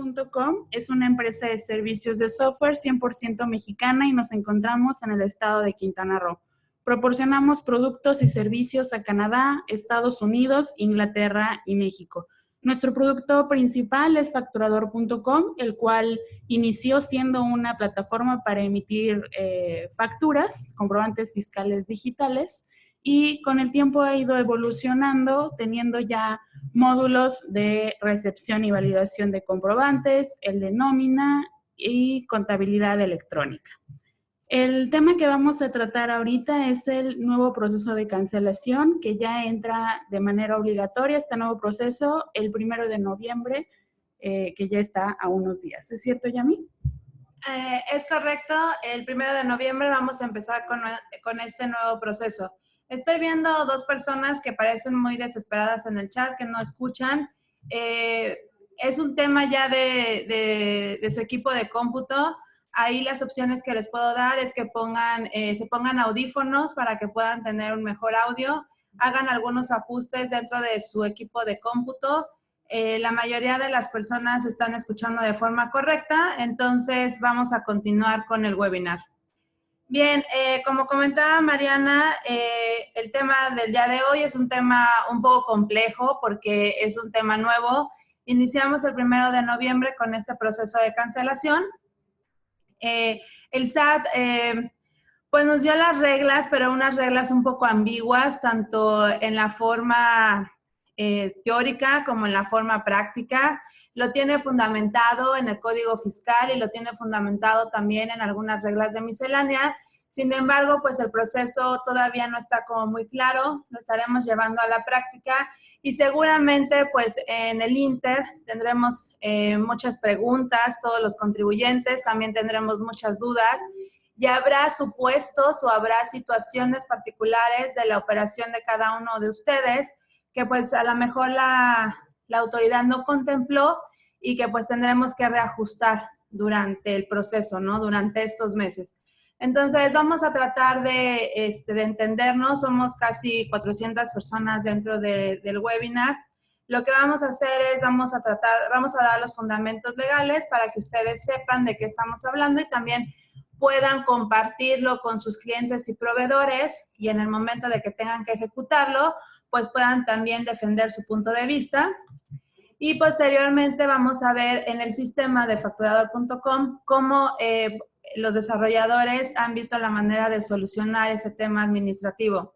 Facturador.com es una empresa de servicios de software 100% mexicana y nos encontramos en el estado de Quintana Roo. Proporcionamos productos y servicios a Canadá, Estados Unidos, Inglaterra y México. Nuestro producto principal es Facturador.com, el cual inició siendo una plataforma para emitir facturas, comprobantes fiscales digitales, y con el tiempo ha ido evolucionando, teniendo ya módulos de recepción y validación de comprobantes, el de nómina y contabilidad electrónica. El tema que vamos a tratar ahorita es el nuevo proceso de cancelación, que ya entra de manera obligatoria este nuevo proceso el 1 de noviembre, que ya está a unos días. ¿Es cierto, Yami? Es correcto. El 1 de noviembre vamos a empezar con este nuevo proceso. Estoy viendo dos personas que parecen muy desesperadas en el chat, que no escuchan. Es un tema ya de su equipo de cómputo. Ahí las opciones que les puedo dar es que se pongan audífonos para que puedan tener un mejor audio. Hagan algunos ajustes dentro de su equipo de cómputo. La mayoría de las personas están escuchando de forma correcta, entonces vamos a continuar con el webinar. Bien, como comentaba Mariana, el tema del día de hoy es un tema un poco complejo porque es un tema nuevo. Iniciamos el 1 de noviembre con este proceso de cancelación. El SAT pues nos dio las reglas, pero unas reglas un poco ambiguas, tanto en la forma teórica como en la forma práctica. Lo tiene fundamentado en el Código Fiscal y lo tiene fundamentado también en algunas reglas de miscelánea. Sin embargo, pues el proceso todavía no está como muy claro, lo estaremos llevando a la práctica y seguramente pues en el Inter tendremos muchas preguntas, todos los contribuyentes, también tendremos muchas dudas y habrá supuestos o habrá situaciones particulares de la operación de cada uno de ustedes que pues a lo mejor la autoridad no contempló y que pues tendremos que reajustar durante el proceso, ¿no? Durante estos meses. Entonces, vamos a tratar de entendernos. Somos casi 400 personas dentro del webinar. Lo que vamos a hacer es, vamos a dar los fundamentos legales para que ustedes sepan de qué estamos hablando y también puedan compartirlo con sus clientes y proveedores y en el momento de que tengan que ejecutarlo, pues puedan también defender su punto de vista. Y posteriormente vamos a ver en el sistema de Facturador.com cómo los desarrolladores han visto la manera de solucionar ese tema administrativo.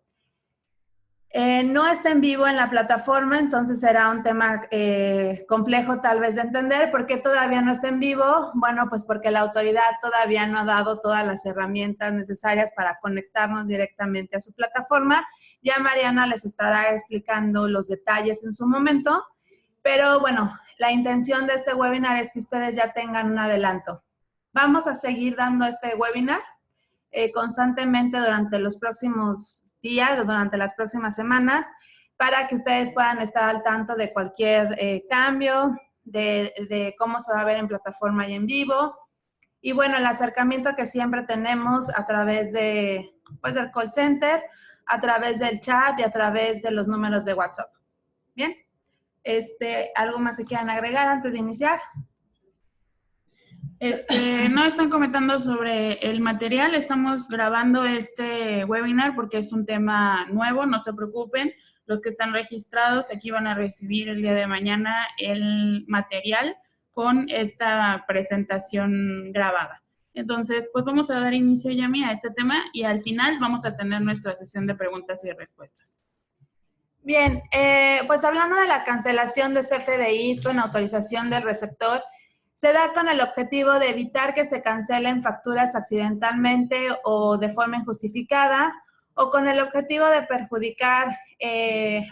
No está en vivo en la plataforma, entonces será un tema complejo tal vez de entender. ¿Por qué todavía no está en vivo? Bueno, pues porque la autoridad todavía no ha dado todas las herramientas necesarias para conectarnos directamente a su plataforma. Ya Mariana les estará explicando los detalles en su momento, pero bueno, la intención de este webinar es que ustedes ya tengan un adelanto. Vamos a seguir dando este webinar constantemente durante los próximos días, durante las próximas semanas, para que ustedes puedan estar al tanto de cualquier cambio, de cómo se va a ver en plataforma y en vivo. Y bueno, el acercamiento que siempre tenemos a través de, pues, del call center, a través del chat y a través de los números de WhatsApp. Bien, ¿algo más que quieran agregar antes de iniciar? No están comentando sobre el material, estamos grabando este webinar porque es un tema nuevo, no se preocupen. Los que están registrados aquí van a recibir el día de mañana el material con esta presentación grabada. Entonces, pues vamos a dar inicio, Yami, a este tema y al final vamos a tener nuestra sesión de preguntas y respuestas. Bien, pues hablando de la cancelación de CFDIs con autorización del receptor, se da con el objetivo de evitar que se cancelen facturas accidentalmente o de forma injustificada o con el objetivo de perjudicar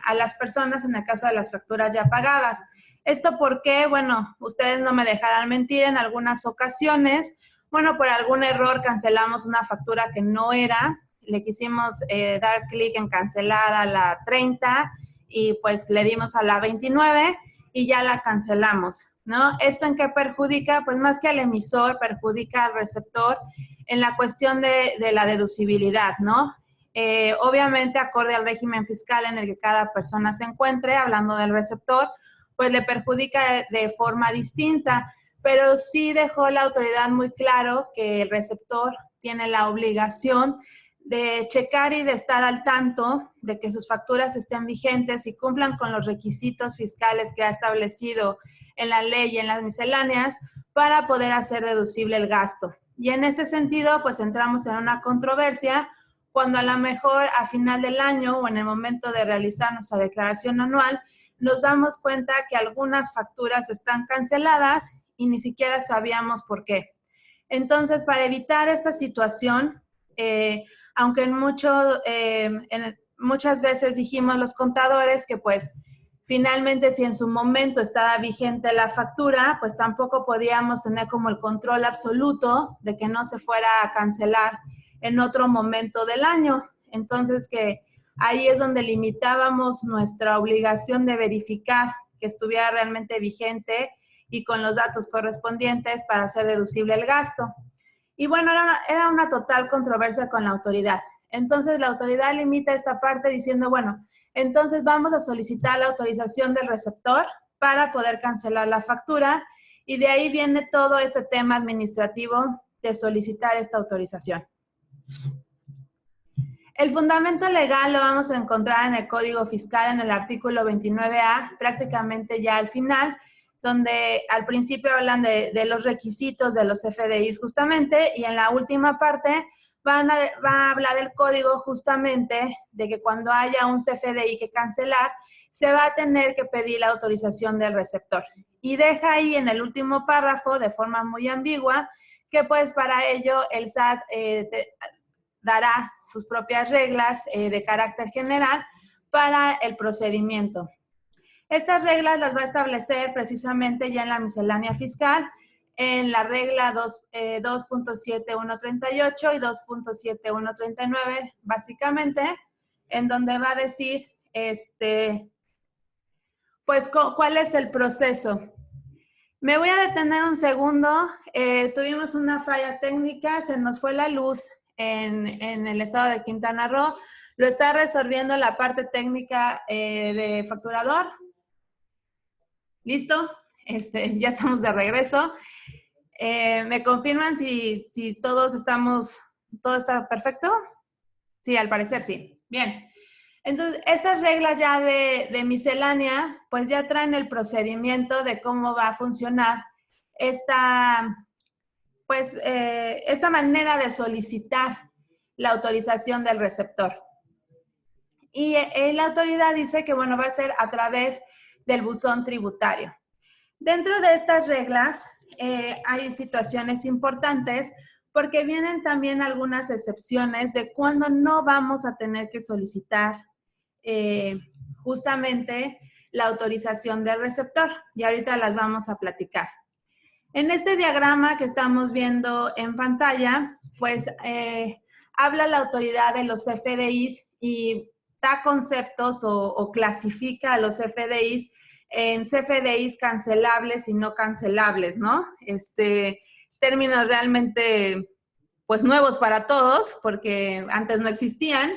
a las personas en el caso de las facturas ya pagadas. ¿Esto por qué? Bueno, ustedes no me dejarán mentir, en algunas ocasiones, bueno, por algún error cancelamos una factura que no era, le quisimos dar clic en cancelar a la 30 y pues le dimos a la 29 y ya la cancelamos, ¿no? ¿Esto en qué perjudica? Pues más que al emisor, perjudica al receptor en la cuestión de la deducibilidad, ¿no? Obviamente, acorde al régimen fiscal en el que cada persona se encuentre, hablando del receptor, pues le perjudica de forma distinta. pero sí dejó la autoridad muy claro que el receptor tiene la obligación de checar y de estar al tanto de que sus facturas estén vigentes y cumplan con los requisitos fiscales que ha establecido en la ley y en las misceláneas para poder hacer deducible el gasto. Y en este sentido, pues entramos en una controversia cuando a lo mejor a final del año o en el momento de realizar nuestra declaración anual, nos damos cuenta que algunas facturas están canceladas y ni siquiera sabíamos por qué. Entonces, para evitar esta situación, aunque muchas veces dijimos los contadores que pues finalmente si en su momento estaba vigente la factura, pues tampoco podíamos tener como el control absoluto de que no se fuera a cancelar en otro momento del año. Entonces que ahí es donde limitábamos nuestra obligación de verificar que estuviera realmente vigente y con los datos correspondientes para hacer deducible el gasto. Y bueno, era una total controversia con la autoridad. Entonces la autoridad limita esta parte diciendo, bueno, entonces vamos a solicitar la autorización del receptor para poder cancelar la factura y de ahí viene todo este tema administrativo de solicitar esta autorización. El fundamento legal lo vamos a encontrar en el Código Fiscal en el artículo 29A, prácticamente ya al final, donde al principio hablan de los requisitos de los CFDIs justamente y en la última parte va a hablar el código justamente de que cuando haya un CFDI que cancelar, se va a tener que pedir la autorización del receptor. Y deja ahí en el último párrafo, de forma muy ambigua, que pues para ello el SAT dará sus propias reglas de carácter general para el procedimiento. Estas reglas las va a establecer precisamente ya en la miscelánea fiscal, en la regla 2.7138 y 2.7139, básicamente, en donde va a decir, pues, cuál es el proceso. Me voy a detener un segundo. Tuvimos una falla técnica, se nos fue la luz en el estado de Quintana Roo. Lo está resolviendo la parte técnica de facturador. ¿Listo? Ya estamos de regreso. ¿Me confirman si todo está perfecto? Sí, al parecer sí. Bien. Entonces, estas reglas ya de miscelánea, pues ya traen el procedimiento de cómo va a funcionar esta manera de solicitar la autorización del receptor. Y la autoridad dice que, bueno, va a ser a través del buzón tributario. Dentro de estas reglas hay situaciones importantes porque vienen también algunas excepciones de cuando no vamos a tener que solicitar justamente la autorización del receptor. Y ahorita las vamos a platicar. En este diagrama que estamos viendo en pantalla, pues habla la autoridad de los CFDIs y da conceptos o clasifica a los CFDIs en CFDIs cancelables y no cancelables, ¿no? Términos realmente, pues, nuevos para todos, porque antes no existían.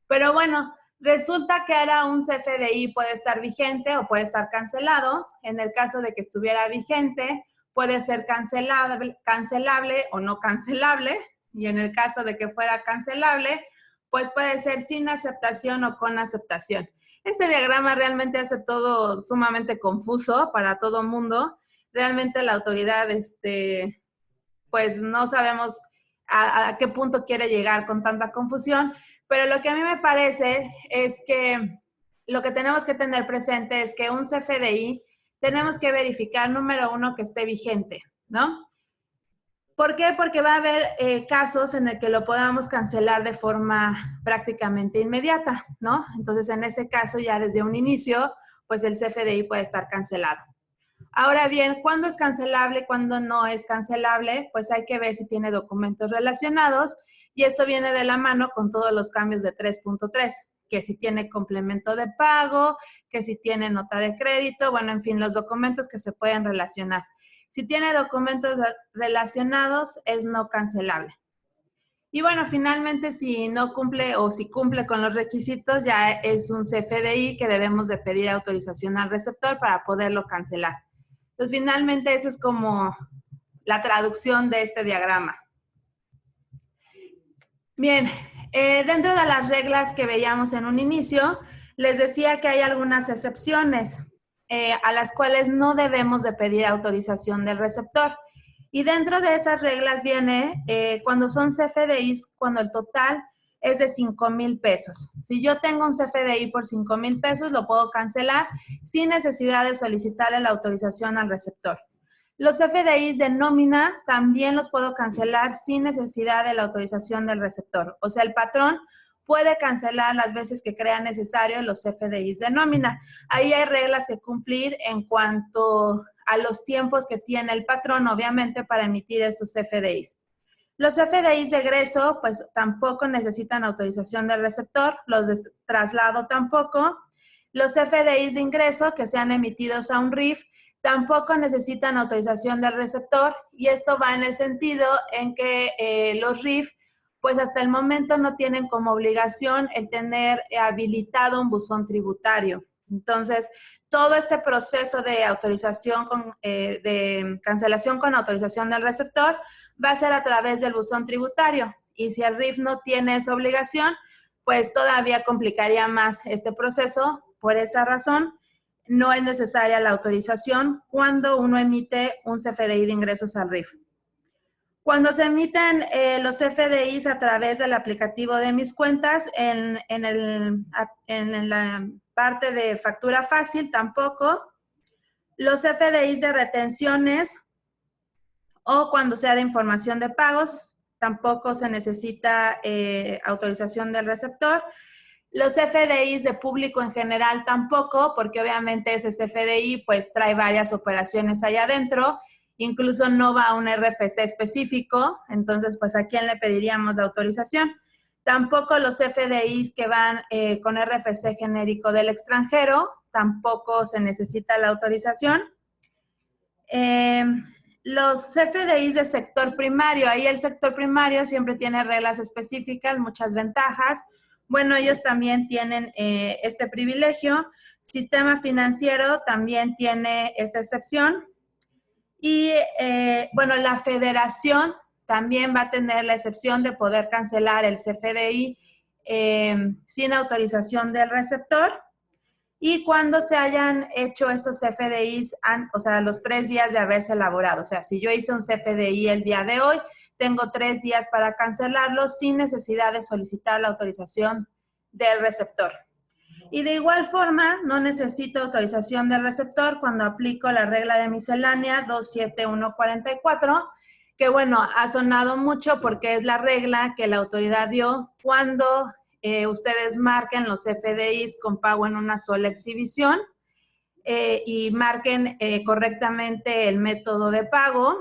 Pero bueno, resulta que ahora un CFDI puede estar vigente o puede estar cancelado. En el caso de que estuviera vigente, puede ser cancelable o no cancelable. Y en el caso de que fuera cancelable, pues puede ser sin aceptación o con aceptación. Este diagrama realmente hace todo sumamente confuso para todo mundo. Realmente la autoridad, pues no sabemos a qué punto quiere llegar con tanta confusión, pero lo que a mí me parece es que lo que tenemos que tener presente es que un CFDI tenemos que verificar, número uno, que esté vigente, ¿no? ¿Por qué? Porque va a haber casos en el que lo podamos cancelar de forma prácticamente inmediata, ¿no? Entonces, en ese caso, ya desde un inicio, pues el CFDI puede estar cancelado. Ahora bien, ¿cuándo es cancelable? ¿Cuándo no es cancelable? Pues hay que ver si tiene documentos relacionados y esto viene de la mano con todos los cambios de 3.3, que si tiene complemento de pago, que si tiene nota de crédito, bueno, en fin, los documentos que se pueden relacionar. Si tiene documentos relacionados, es no cancelable. Y bueno, finalmente, si no cumple o si cumple con los requisitos, ya es un CFDI que debemos de pedir autorización al receptor para poderlo cancelar. Entonces, finalmente, eso es como la traducción de este diagrama. Bien, dentro de las reglas que veíamos en un inicio, les decía que hay algunas excepciones a las cuales no debemos de pedir autorización del receptor. Y dentro de esas reglas viene cuando son CFDIs, cuando el total es de 5,000 pesos. Si yo tengo un CFDI por 5,000 pesos, lo puedo cancelar sin necesidad de solicitarle la autorización al receptor. Los CFDIs de nómina también los puedo cancelar sin necesidad de la autorización del receptor. O sea, el patrón puede cancelar las veces que crea necesario los CFDIs de nómina. Ahí hay reglas que cumplir en cuanto a los tiempos que tiene el patrón, obviamente, para emitir estos CFDIs. Los CFDIs de egreso, pues tampoco necesitan autorización del receptor, los de traslado tampoco. Los CFDIs de ingreso que sean emitidos a un RIF tampoco necesitan autorización del receptor, y esto va en el sentido en que los RIF, pues hasta el momento no tienen como obligación el tener habilitado un buzón tributario. Entonces, todo este proceso de autorización, de cancelación con autorización del receptor, va a ser a través del buzón tributario. Y si el RIF no tiene esa obligación, pues todavía complicaría más este proceso. Por esa razón, no es necesaria la autorización cuando uno emite un CFDI de ingresos al RIF. Cuando se emiten los CFDIs a través del aplicativo de Mis Cuentas, en la parte de factura fácil tampoco. Los CFDIs de retenciones o cuando sea de información de pagos, tampoco se necesita autorización del receptor. Los CFDIs de público en general tampoco, porque obviamente ese CFDI pues trae varias operaciones allá adentro, incluso no va a un RFC específico, entonces pues ¿a quién le pediríamos la autorización? Tampoco los CFDIs que van con RFC genérico del extranjero, tampoco se necesita la autorización. Los CFDIs de sector primario, ahí el sector primario siempre tiene reglas específicas, muchas ventajas. Bueno, ellos también tienen este privilegio. Sistema financiero también tiene esta excepción. Y, bueno, la federación también va a tener la excepción de poder cancelar el CFDI sin autorización del receptor. Y cuando se hayan hecho estos CFDIs, o sea, los 3 días de haberse elaborado. O sea, si yo hice un CFDI el día de hoy, tengo 3 días para cancelarlo sin necesidad de solicitar la autorización del receptor. Y de igual forma, no necesito autorización del receptor cuando aplico la regla de miscelánea 27144, que bueno, ha sonado mucho porque es la regla que la autoridad dio cuando ustedes marquen los CFDIs con pago en una sola exhibición y marquen correctamente el método de pago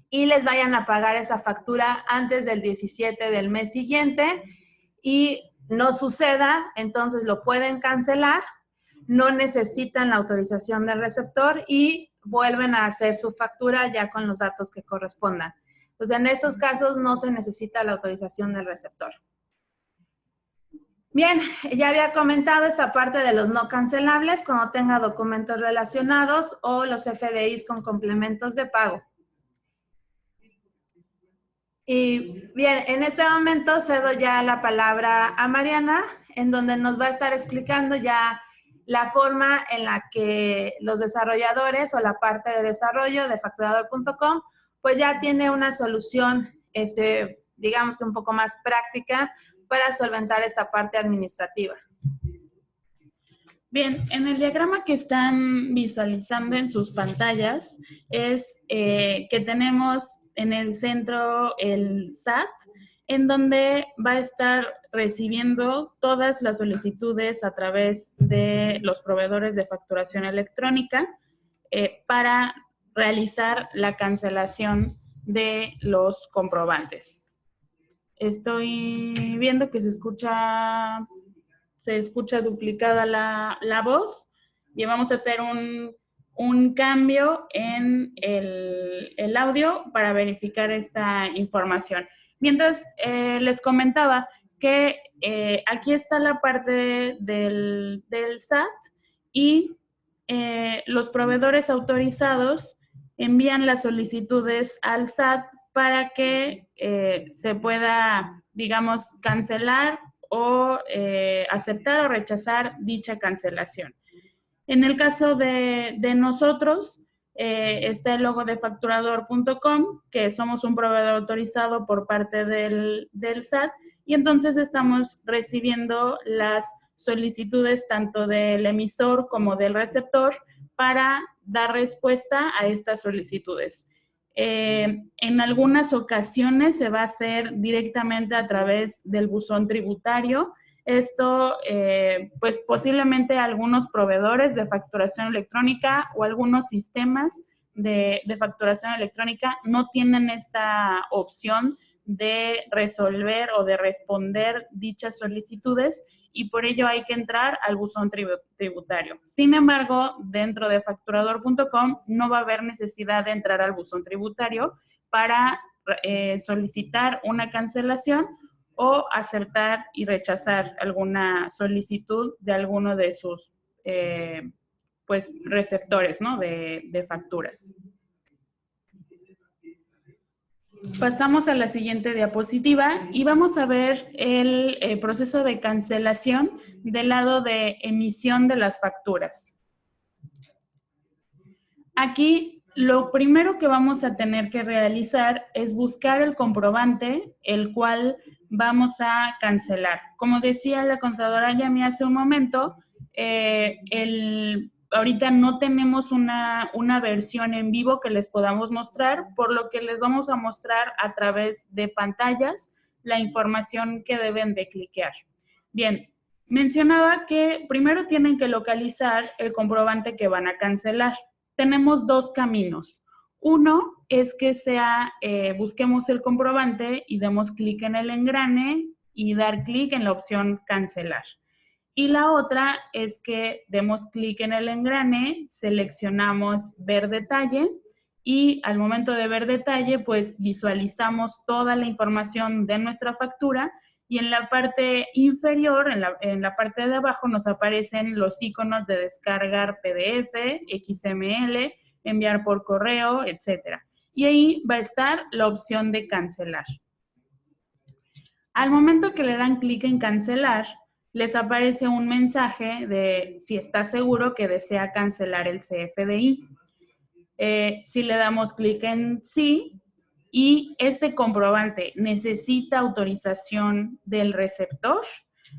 y les vayan a pagar esa factura antes del 17 del mes siguiente y no suceda, entonces lo pueden cancelar, no necesitan la autorización del receptor y vuelven a hacer su factura ya con los datos que correspondan. Entonces, en estos casos no se necesita la autorización del receptor. Bien, ya había comentado esta parte de los no cancelables cuando tenga documentos relacionados o los FDIs con complementos de pago. Y bien, en este momento cedo ya la palabra a Mariana, en donde nos va a estar explicando ya la forma en la que los desarrolladores o la parte de desarrollo de facturador.com pues ya tiene una solución, digamos que un poco más práctica para solventar esta parte administrativa. Bien, en el diagrama que están visualizando en sus pantallas es que tenemos en el centro el SAT, en donde va a estar recibiendo todas las solicitudes a través de los proveedores de facturación electrónica para realizar la cancelación de los comprobantes. Estoy viendo que se escucha duplicada la voz y vamos a hacer un cambio en el audio para verificar esta información. Mientras les comentaba que aquí está la parte del SAT y los proveedores autorizados envían las solicitudes al SAT para que se pueda, digamos, cancelar o aceptar o rechazar dicha cancelación. En el caso de nosotros, está el logo de facturador.com, que somos un proveedor autorizado por parte del SAT, y entonces estamos recibiendo las solicitudes tanto del emisor como del receptor para dar respuesta a estas solicitudes. En algunas ocasiones se va a hacer directamente a través del buzón tributario. Esto, pues posiblemente algunos proveedores de facturación electrónica o algunos sistemas de facturación electrónica no tienen esta opción de resolver o de responder dichas solicitudes, y por ello hay que entrar al buzón tributario. Sin embargo, dentro de facturador.com no va a haber necesidad de entrar al buzón tributario para solicitar una cancelación o aceptar y rechazar alguna solicitud de alguno de sus pues, receptores, ¿no? de facturas. Pasamos a la siguiente diapositiva y vamos a ver el proceso de cancelación del lado de emisión de las facturas. Aquí lo primero que vamos a tener que realizar es buscar el comprobante, el cual vamos a cancelar. Como decía la contadora Yami hace un momento, ahorita no tenemos una versión en vivo que les podamos mostrar, por lo que les vamos a mostrar a través de pantallas la información que deben de cliquear. Bien, mencionaba que primero tienen que localizar el comprobante que van a cancelar. Tenemos dos caminos. Uno es que busquemos el comprobante y demos clic en el engrane y dar clic en la opción cancelar. Y la otra es que demos clic en el engrane, seleccionamos ver detalle y al momento de ver detalle, pues visualizamos toda la información de nuestra factura y en la parte inferior, en la parte de abajo, nos aparecen los iconos de descargar PDF, XML, enviar por correo, etc. Y ahí va a estar la opción de cancelar. Al momento que le dan clic en cancelar, les aparece un mensaje de si está seguro que desea cancelar el CFDI. Si le damos clic en sí y este comprobante necesita autorización del receptor,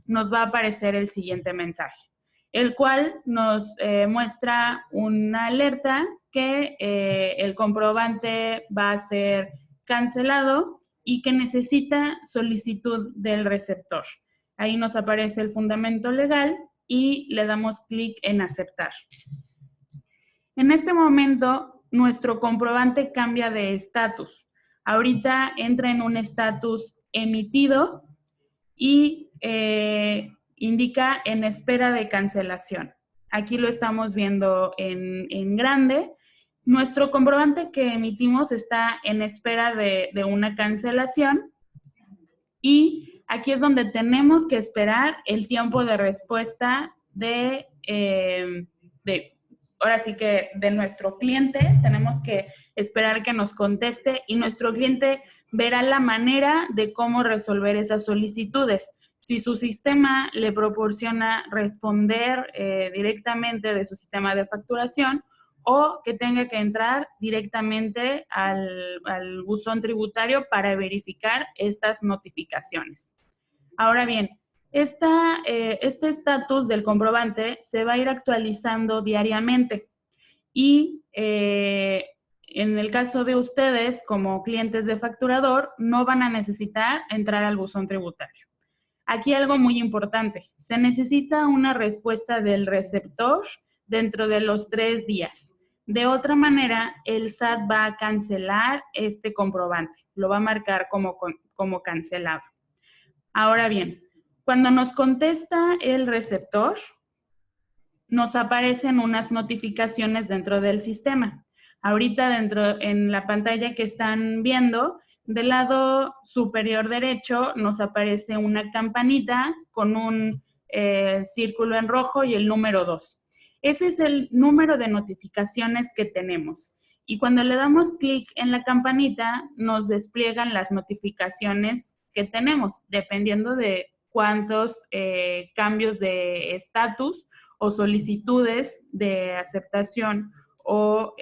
nos va a aparecer el siguiente mensaje, el cual nos muestra una alerta que el comprobante va a ser cancelado y que necesita solicitud del receptor. Ahí nos aparece el fundamento legal y le damos clic en aceptar. En este momento, nuestro comprobante cambia de estatus. Ahorita entra en un estatus emitido y indica en espera de cancelación. Aquí lo estamos viendo en grande. Nuestro comprobante que emitimos está en espera de una cancelación y aquí es donde tenemos que esperar el tiempo de respuesta ahora sí que de nuestro cliente. Tenemos que esperar que nos conteste y nuestro cliente verá la manera de cómo resolver esas solicitudes. Si su sistema le proporciona responder directamente de su sistema de facturación o que tenga que entrar directamente al buzón tributario para verificar estas notificaciones. Ahora bien, este estatus del comprobante se va a ir actualizando diariamente y en el caso de ustedes como clientes de facturador no van a necesitar entrar al buzón tributario. Aquí algo muy importante, se necesita una respuesta del receptor dentro de los 3 días. De otra manera, el SAT va a cancelar este comprobante, lo va a marcar como cancelado. Ahora bien, cuando nos contesta el receptor, nos aparecen unas notificaciones dentro del sistema. Ahorita en la pantalla que están viendo, del lado superior derecho nos aparece una campanita con un círculo en rojo y el número 2. Ese es el número de notificaciones que tenemos. Y cuando le damos clic en la campanita, nos despliegan las notificaciones que tenemos, dependiendo de cuántos cambios de estatus o solicitudes de aceptación o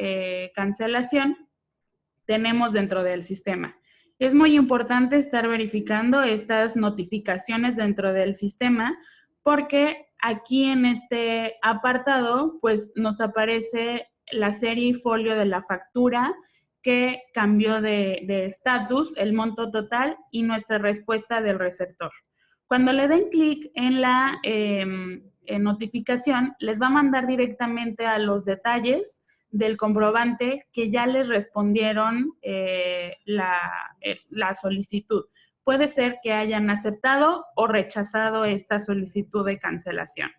cancelación tenemos dentro del sistema. Es muy importante estar verificando estas notificaciones dentro del sistema porque aquí en este apartado pues nos aparece la serie y folio de la factura que cambió de estatus, el monto total y nuestra respuesta del receptor. Cuando le den clic en la notificación, les va a mandar directamente a los detalles del comprobante que ya les respondieron la solicitud. Puede ser que hayan aceptado o rechazado esta solicitud de cancelación.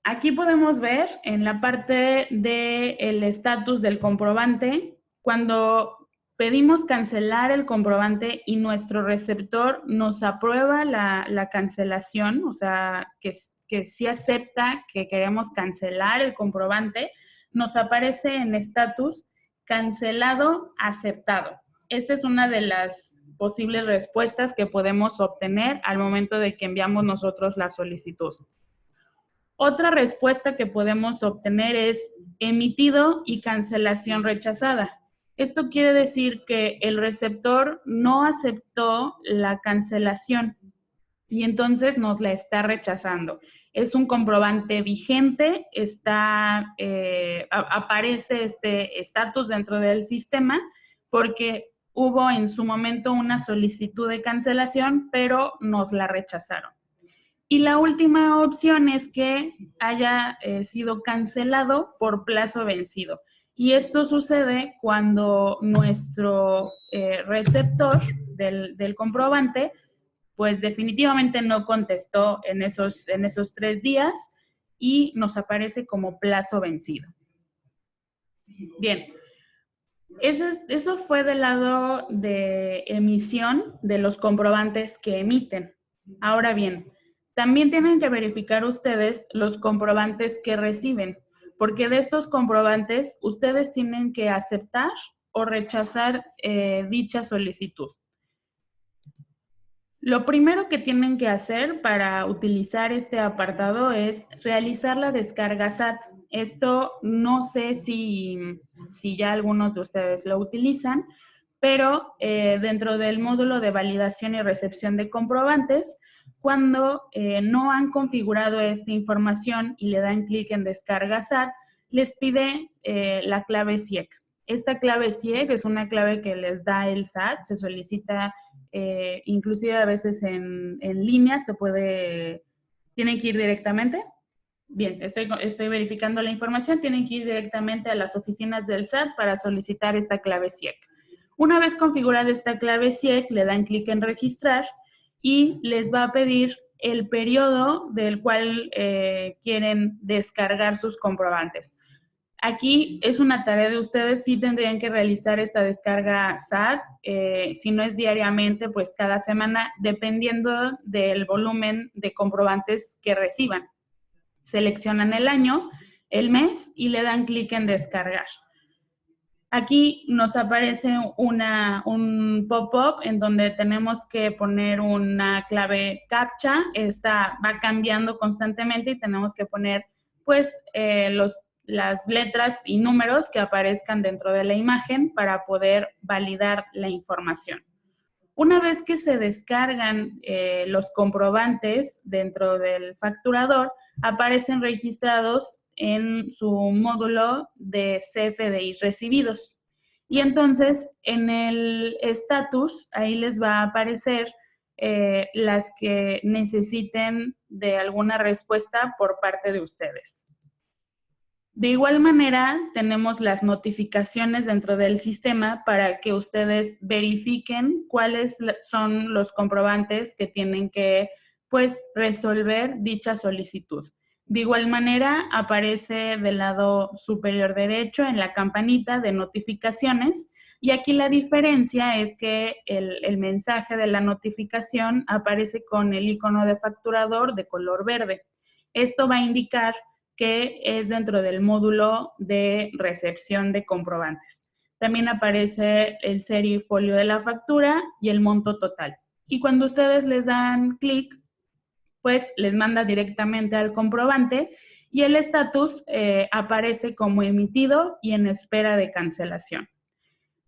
Aquí podemos ver en la parte del estatus del comprobante, cuando pedimos cancelar el comprobante y nuestro receptor nos aprueba la cancelación, o sea, que sí acepta que queremos cancelar el comprobante, nos aparece en estatus cancelado, aceptado. Esta es una de las posibles respuestas que podemos obtener al momento de que enviamos nosotros la solicitud. Otra respuesta que podemos obtener es emitido y cancelación rechazada. Esto quiere decir que el receptor no aceptó la cancelación y entonces nos la está rechazando. Es un comprobante vigente, aparece este estatus dentro del sistema porque hubo en su momento una solicitud de cancelación, pero nos la rechazaron. Y la última opción es que haya sido cancelado por plazo vencido. Y esto sucede cuando nuestro receptor del comprobante pues definitivamente no contestó en esos 3 días y nos aparece como plazo vencido. Bien, eso fue del lado de emisión de los comprobantes que emiten. Ahora bien, también tienen que verificar ustedes los comprobantes que reciben, porque de estos comprobantes ustedes tienen que aceptar o rechazar dicha solicitud. Lo primero que tienen que hacer para utilizar este apartado es realizar la descarga SAT. Esto no sé si ya algunos de ustedes lo utilizan, pero dentro del módulo de validación y recepción de comprobantes, cuando no han configurado esta información y le dan clic en descarga SAT, les pide la clave CIEC. Esta clave CIEC es una clave que les da el SAT, se solicita inclusive a veces en línea, tienen que ir directamente. Bien, estoy verificando la información, tienen que ir directamente a las oficinas del SAT para solicitar esta clave CIEC. Una vez configurada esta clave CIEC, le dan clic en registrar y les va a pedir el periodo del cual quieren descargar sus comprobantes. Aquí es una tarea de ustedes, sí tendrían que realizar esta descarga SAT, si no es diariamente, pues cada semana, dependiendo del volumen de comprobantes que reciban. Seleccionan el año, el mes y le dan clic en descargar. Aquí nos aparece un pop-up en donde tenemos que poner una clave CAPTCHA. Esta va cambiando constantemente y tenemos que poner pues las letras y números que aparezcan dentro de la imagen para poder validar la información. Una vez que se descargan los comprobantes dentro del facturador, aparecen registrados en su módulo de CFDI recibidos. Y entonces, en el estatus, ahí les va a aparecer las que necesiten de alguna respuesta por parte de ustedes. De igual manera, tenemos las notificaciones dentro del sistema para que ustedes verifiquen cuáles son los comprobantes que tienen que, pues, resolver dicha solicitud. De igual manera, aparece del lado superior derecho en la campanita de notificaciones y aquí la diferencia es que el mensaje de la notificación aparece con el icono de facturador de color verde. esto va a indicar que es dentro del módulo de recepción de comprobantes. También aparece el serie y folio de la factura y el monto total. Y cuando ustedes les dan clic, pues les manda directamente al comprobante y el estatus aparece como emitido y en espera de cancelación.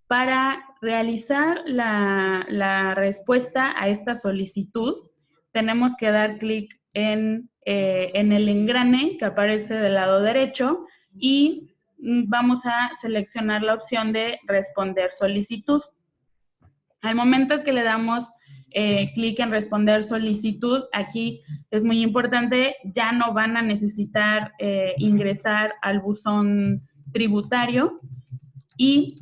Para realizar la respuesta a esta solicitud, tenemos que dar clic en el engrane que aparece del lado derecho y vamos a seleccionar la opción de responder solicitud. Al momento que le damos clic en responder solicitud, aquí es muy importante, ya no van a necesitar ingresar al buzón tributario y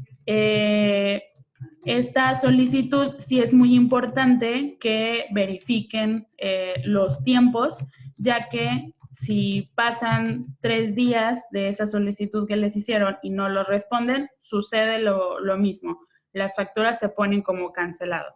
esta solicitud sí es muy importante que verifiquen los tiempos, ya que si pasan 3 días de esa solicitud que les hicieron y no lo responden, sucede lo mismo. Las facturas se ponen como cancelado.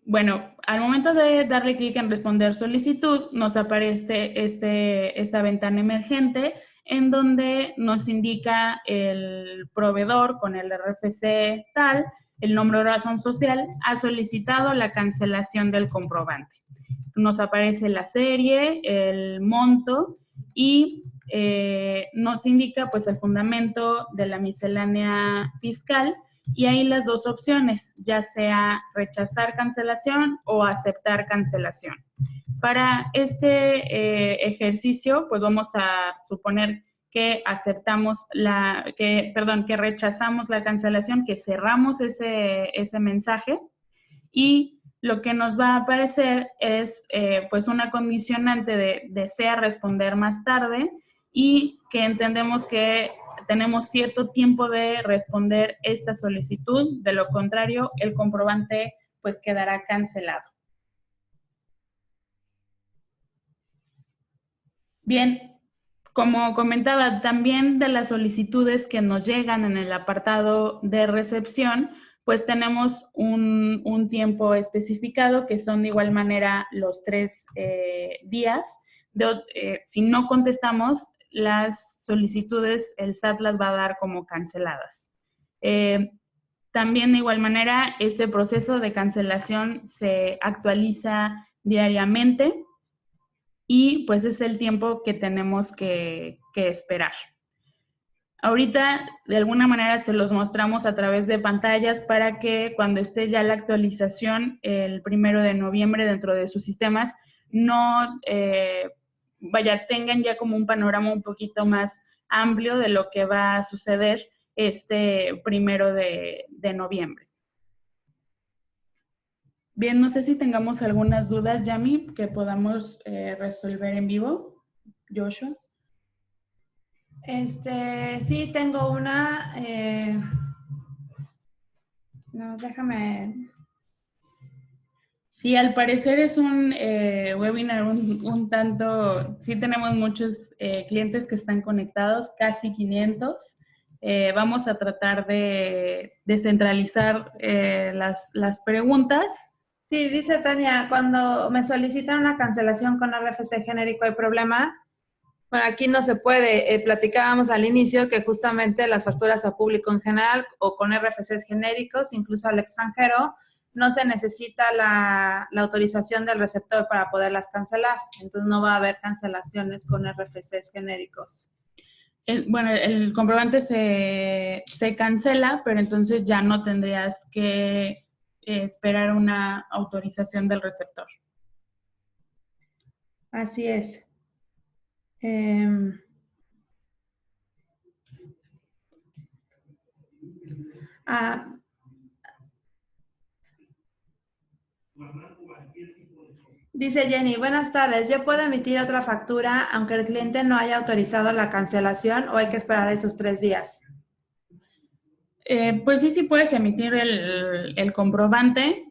Bueno, al momento de darle clic en responder solicitud, nos aparece esta ventana emergente en donde nos indica el proveedor con el RFC tal, el nombre o razón social, ha solicitado la cancelación del comprobante. Nos aparece la serie, el monto y nos indica pues el fundamento de la miscelánea fiscal y ahí las dos opciones, ya sea rechazar cancelación o aceptar cancelación. Para este ejercicio, pues vamos a suponer que que rechazamos la cancelación, que cerramos ese mensaje y lo que nos va a aparecer es pues una condicionante de desea responder más tarde y que entendemos que tenemos cierto tiempo de responder esta solicitud, de lo contrario el comprobante pues quedará cancelado. Bien, como comentaba, también de las solicitudes que nos llegan en el apartado de recepción, pues tenemos un tiempo especificado que son de igual manera los 3 días. Si no contestamos las solicitudes, el SAT las va a dar como canceladas. También de igual manera, este proceso de cancelación se actualiza diariamente y pues es el tiempo que tenemos que esperar. Ahorita, de alguna manera, se los mostramos a través de pantallas para que cuando esté ya la actualización el 1 de noviembre dentro de sus sistemas, no tengan ya como un panorama un poquito más amplio de lo que va a suceder este 1 de noviembre. Bien, no sé si tengamos algunas dudas, Yami, que podamos resolver en vivo. Joshua. Sí, tengo una. No, déjame. Sí, al parecer es un webinar un tanto, sí tenemos muchos clientes que están conectados, casi 500. Vamos a tratar de centralizar las preguntas. Sí, dice Tania, cuando me solicitan una cancelación con RFC genérico, ¿hay problema? Bueno, aquí no se puede. Platicábamos al inicio que justamente las facturas a público en general o con RFCs genéricos, incluso al extranjero, no se necesita la autorización del receptor para poderlas cancelar. Entonces no va a haber cancelaciones con RFCs genéricos. El comprobante se cancela, pero entonces ya no tendrías que esperar una autorización del receptor. Así es. Dice Jenny, buenas tardes. ¿Yo puedo emitir otra factura aunque el cliente no haya autorizado la cancelación o hay que esperar esos 3 días? Pues sí puedes emitir el comprobante.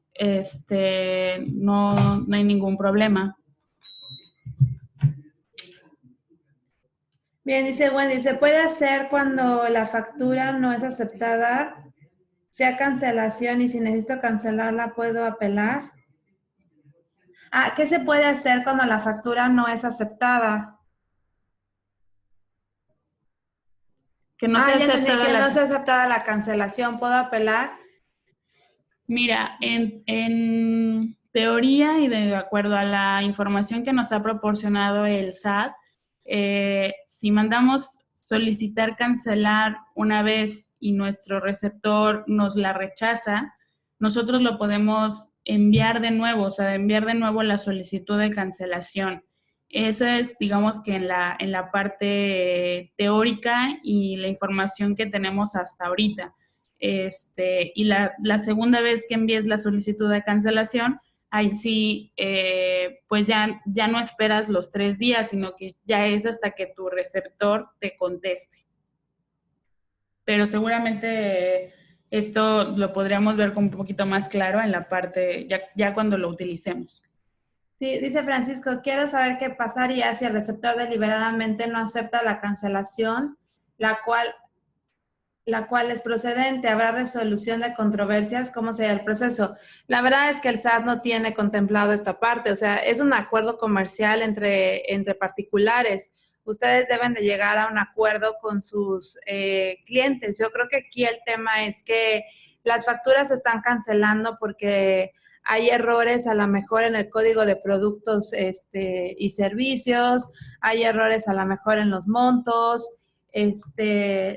No hay ningún problema. Bien, dice Wendy, ¿se puede hacer cuando la factura no es aceptada, sea cancelación y si necesito cancelarla puedo apelar? ¿Qué se puede hacer cuando la factura no es aceptada? Que no sea Ya entendí, aceptada que no la... sea aceptada la cancelación. ¿Puedo apelar? Mira, en teoría y de acuerdo a la información que nos ha proporcionado el SAT, si mandamos solicitar cancelar una vez y nuestro receptor nos la rechaza, nosotros lo podemos enviar de nuevo, o sea, enviar de nuevo la solicitud de cancelación. Eso es, digamos que en la parte teórica y la información que tenemos hasta ahorita. Y la segunda vez que envíes la solicitud de cancelación, ahí sí, pues ya no esperas los 3 días, sino que ya es hasta que tu receptor te conteste. Pero seguramente esto lo podríamos ver con un poquito más claro en la parte, ya cuando lo utilicemos. Sí, dice Francisco, quiero saber qué pasaría si el receptor deliberadamente no acepta la cancelación, la cual es procedente. ¿Habrá resolución de controversias? ¿Cómo sería el proceso? La verdad es que el SAT no tiene contemplado esta parte, o sea, es un acuerdo comercial entre particulares. Ustedes deben de llegar a un acuerdo con sus clientes. Yo creo que aquí el tema es que las facturas se están cancelando porque hay errores a lo mejor en el código de productos y servicios, hay errores a lo mejor en los montos.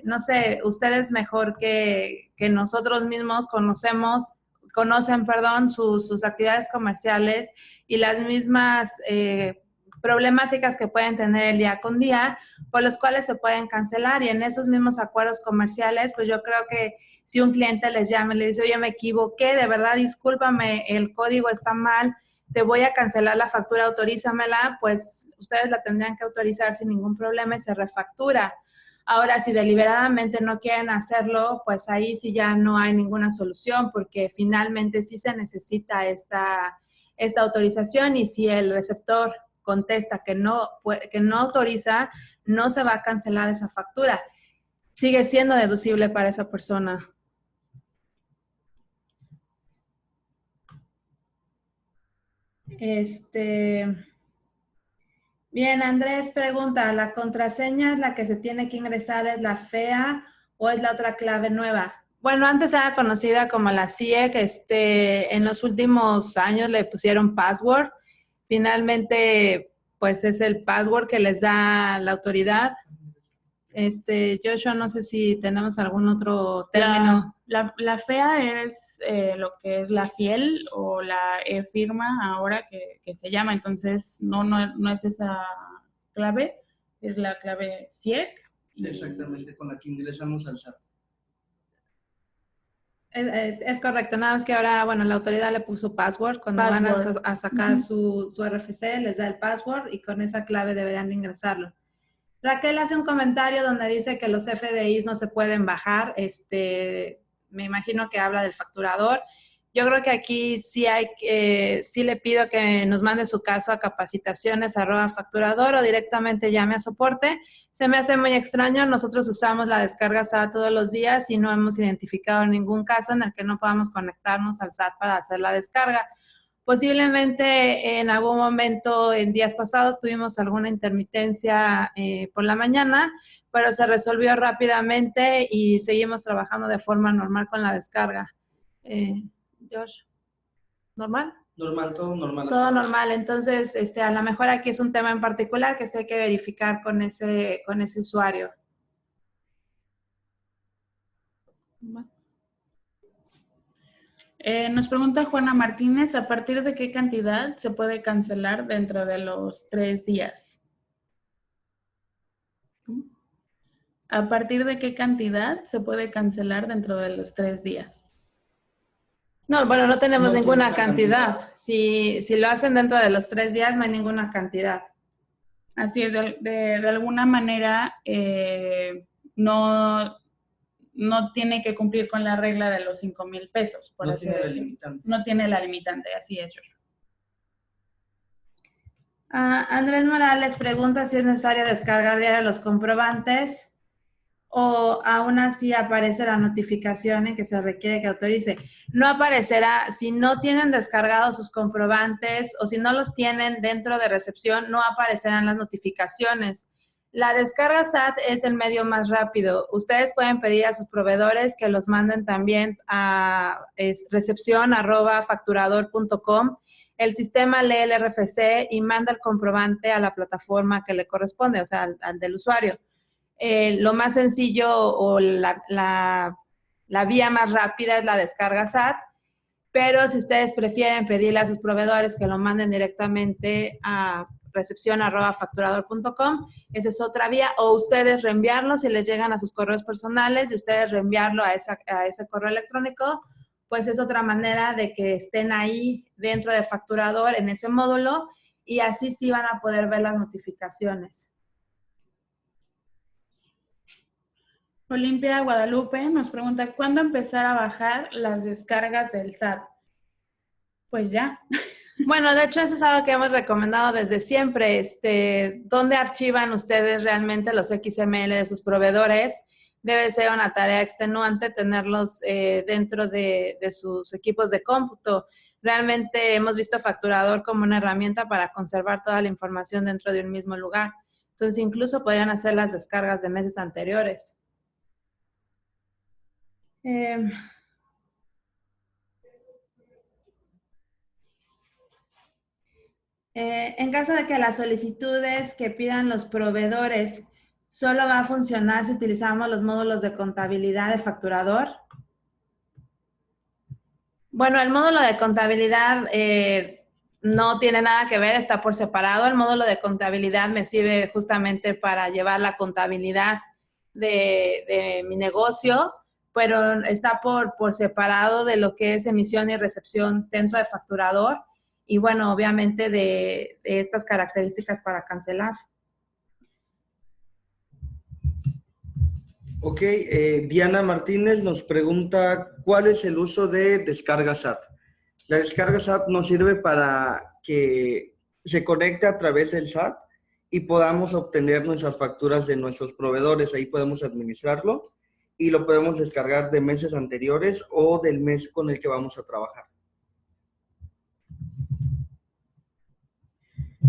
No sé, ustedes mejor que nosotros mismos conocen, perdón, sus actividades comerciales y las mismas problemáticas que pueden tener el día con día, por los cuales se pueden cancelar. Y en esos mismos acuerdos comerciales, pues yo creo que si un cliente les llama y le dice, oye, me equivoqué, de verdad, discúlpame, el código está mal, te voy a cancelar la factura, autorízamela, pues ustedes la tendrían que autorizar sin ningún problema y se refactura. Ahora, si deliberadamente no quieren hacerlo, pues ahí sí ya no hay ninguna solución, porque finalmente sí se necesita esta autorización, y si el receptor contesta que no autoriza, no se va a cancelar esa factura. Sigue siendo deducible para esa persona. Bien, Andrés pregunta, ¿la contraseña es la que se tiene que ingresar, es la fea o es la otra clave nueva? Bueno, antes era conocida como la CIE, que en los últimos años le pusieron password. Finalmente, pues es el password que les da la autoridad. Joshua, no sé si tenemos algún otro término. La fea es lo que es la fiel o la firma ahora que se llama, entonces no es esa clave, es la clave CIEC. Exactamente, con la que ingresamos al SAT. Es correcto, nada más que ahora, bueno, la autoridad le puso password. Cuando van a sacar su RFC, les da el password y con esa clave deberían de ingresarlo. Raquel hace un comentario donde dice que los FDIs no se pueden bajar. Me imagino que habla del facturador. Yo creo que aquí sí le pido que nos mande su caso a capacitaciones@facturador o directamente llame a soporte. Se me hace muy extraño. Nosotros usamos la descarga SAT todos los días y no hemos identificado ningún caso en el que no podamos conectarnos al SAT para hacer la descarga. Posiblemente en algún momento en días pasados tuvimos alguna intermitencia por la mañana, pero se resolvió rápidamente y seguimos trabajando de forma normal con la descarga. Josh, ¿normal? Normal, todo normal. Todo normal. Entonces, a lo mejor aquí es un tema en particular que se hay que verificar con ese usuario. Nos pregunta Juana Martínez, ¿a partir de qué cantidad se puede cancelar dentro de los 3 días? ¿A partir de qué cantidad se puede cancelar dentro de los 3 días? No, bueno, no tenemos ninguna cantidad. Si lo hacen dentro de los 3 días, no hay ninguna cantidad. Así es, de alguna manera no tiene que cumplir con la regla de los 5,000 pesos, por así decirlo. No tiene la limitante, así es, Joshua. Andrés Morales pregunta si es necesario descargar diario los comprobantes o aún así aparece la notificación en que se requiere que autorice. No aparecerá, si no tienen descargados sus comprobantes o si no los tienen dentro de recepción, no aparecerán las notificaciones. La descarga SAT es el medio más rápido. Ustedes pueden pedir a sus proveedores que los manden también a recepción@facturador.com. El sistema lee el RFC y manda el comprobante a la plataforma que le corresponde, o sea, al del usuario. Lo más sencillo o la vía más rápida es la descarga SAT, pero si ustedes prefieren pedirle a sus proveedores que lo manden directamente a recepción@facturador.com, esa es otra vía, o ustedes reenviarlo si les llegan a sus correos personales y ustedes reenviarlo a ese correo electrónico, pues es otra manera de que estén ahí dentro de Facturador en ese módulo y así sí van a poder ver las notificaciones. Olimpia Guadalupe nos pregunta, ¿cuándo empezar a bajar las descargas del SAT? Pues ya. Bueno, de hecho eso es algo que hemos recomendado desde siempre. ¿Dónde archivan ustedes realmente los XML de sus proveedores? Debe ser una tarea extenuante tenerlos dentro de sus equipos de cómputo. Realmente hemos visto Facturador como una herramienta para conservar toda la información dentro de un mismo lugar. Entonces, incluso podrían hacer las descargas de meses anteriores. En caso de que las solicitudes que pidan los proveedores solo va a funcionar si utilizamos los módulos de contabilidad de Facturador. Bueno, el módulo de contabilidad no tiene nada que ver, está por separado. El módulo de contabilidad me sirve justamente para llevar la contabilidad de mi negocio, pero está por separado de lo que es emisión y recepción dentro de Facturador. Y bueno, obviamente de estas características para cancelar. Ok, Diana Martínez nos pregunta, ¿cuál es el uso de descarga SAT? La descarga SAT nos sirve para que se conecte a través del SAT y podamos obtener nuestras facturas de nuestros proveedores. Ahí podemos administrarlo y lo podemos descargar de meses anteriores o del mes con el que vamos a trabajar.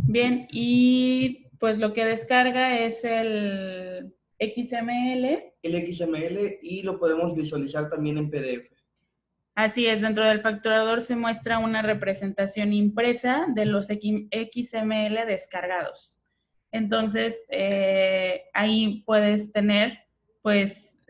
Bien, y pues lo que descarga es el XML. El XML y lo podemos visualizar también en PDF. Así es, dentro del facturador se muestra una representación impresa de los XML descargados. Entonces, ahí puedes tener, pues,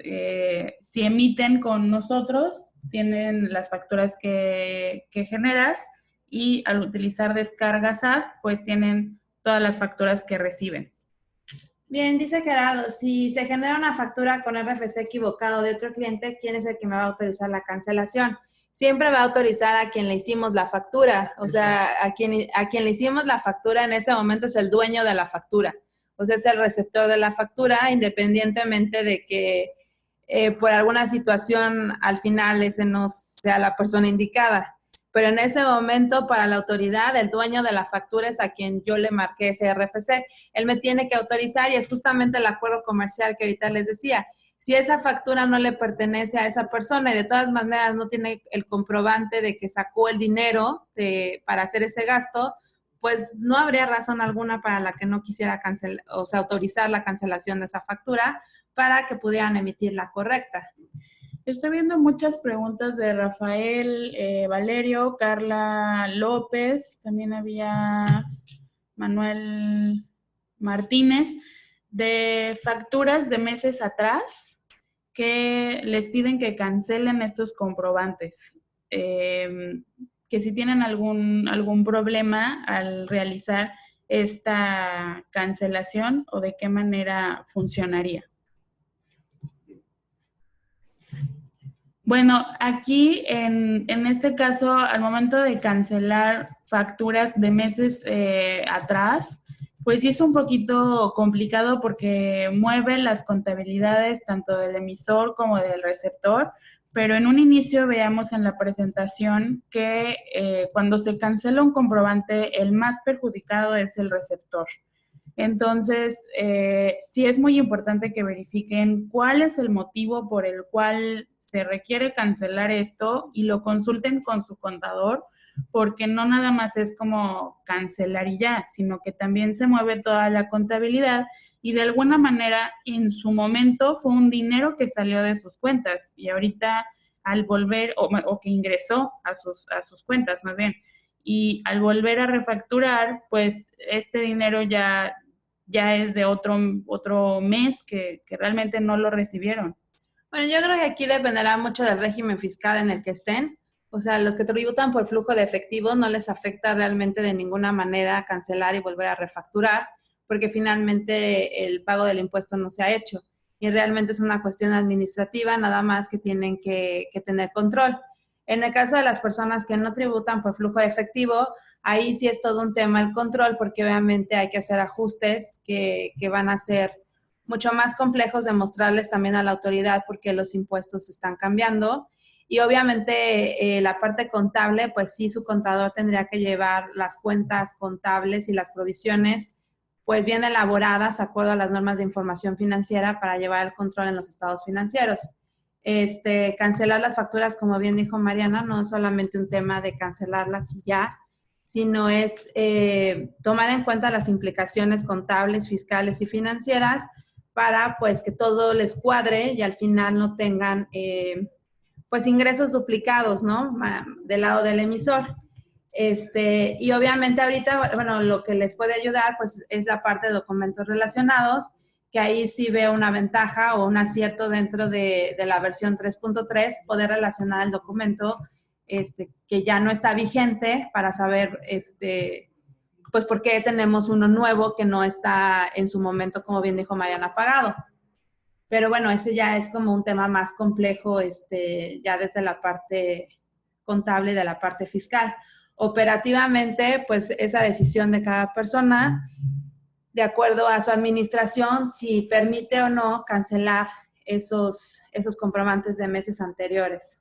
si emiten con nosotros, tienen las facturas que generas y al utilizar descarga SAT, pues tienen todas las facturas que reciben. Bien, dice Gerardo, si se genera una factura con RFC equivocado de otro cliente, ¿quién es el que me va a autorizar la cancelación? Siempre va a autorizar a quien le hicimos la factura. O sea, a quien le hicimos la factura en ese momento es el dueño de la factura. O sea, es el receptor de la factura, independientemente de que por alguna situación al final ese no sea la persona indicada. Pero en ese momento, para la autoridad, el dueño de la factura es a quien yo le marqué ese RFC. Él me tiene que autorizar y es justamente el acuerdo comercial que ahorita les decía. Si esa factura no le pertenece a esa persona y de todas maneras no tiene el comprobante de que sacó el dinero para hacer ese gasto, pues no habría razón alguna para la que no quisiera autorizar la cancelación de esa factura para que pudieran emitir la correcta. Estoy viendo muchas preguntas de Rafael, Valerio, Carla López, también había Manuel Martínez, de facturas de meses atrás que les piden que cancelen estos comprobantes, que si tienen algún problema al realizar esta cancelación o de qué manera funcionaría. Bueno, aquí en este caso, al momento de cancelar facturas de meses atrás, pues sí es un poquito complicado porque mueve las contabilidades tanto del emisor como del receptor, pero en un inicio veamos en la presentación que cuando se cancela un comprobante, el más perjudicado es el receptor. Entonces, sí es muy importante que verifiquen cuál es el motivo por el cual se requiere cancelar esto y lo consulten con su contador, porque no nada más es como cancelar y ya, sino que también se mueve toda la contabilidad y de alguna manera en su momento fue un dinero que salió de sus cuentas y ahorita al volver, o que ingresó a sus cuentas más bien, y al volver a refacturar, pues este dinero ya es de otro mes que realmente no lo recibieron. Bueno, yo creo que aquí dependerá mucho del régimen fiscal en el que estén. O sea, los que tributan por flujo de efectivo no les afecta realmente de ninguna manera cancelar y volver a refacturar, porque finalmente el pago del impuesto no se ha hecho. Y realmente es una cuestión administrativa, nada más que tienen que tener control. En el caso de las personas que no tributan por flujo de efectivo, ahí sí es todo un tema el control, porque obviamente hay que hacer ajustes que van a ser mucho más complejos de mostrarles también a la autoridad porque los impuestos están cambiando. Y obviamente la parte contable, pues sí, su contador tendría que llevar las cuentas contables y las provisiones pues bien elaboradas de acuerdo a las normas de información financiera para llevar el control en los estados financieros. Cancelar las facturas, como bien dijo Mariana, no es solamente un tema de cancelarlas y ya, sino es tomar en cuenta las implicaciones contables, fiscales y financieras para pues que todo les cuadre y al final no tengan pues ingresos duplicados, ¿no? Del lado del emisor. Y obviamente ahorita, bueno, lo que les puede ayudar pues es la parte de documentos relacionados, que ahí sí veo una ventaja o un acierto dentro de la versión 3.3, poder relacionar el documento que ya no está vigente para saber pues por qué tenemos uno nuevo que no está en su momento, como bien dijo Mariana, pagado. Pero bueno, ese ya es como un tema más complejo, ya desde la parte contable y de la parte fiscal. Operativamente, pues esa decisión de cada persona, de acuerdo a su administración, si permite o no cancelar esos comprobantes de meses anteriores.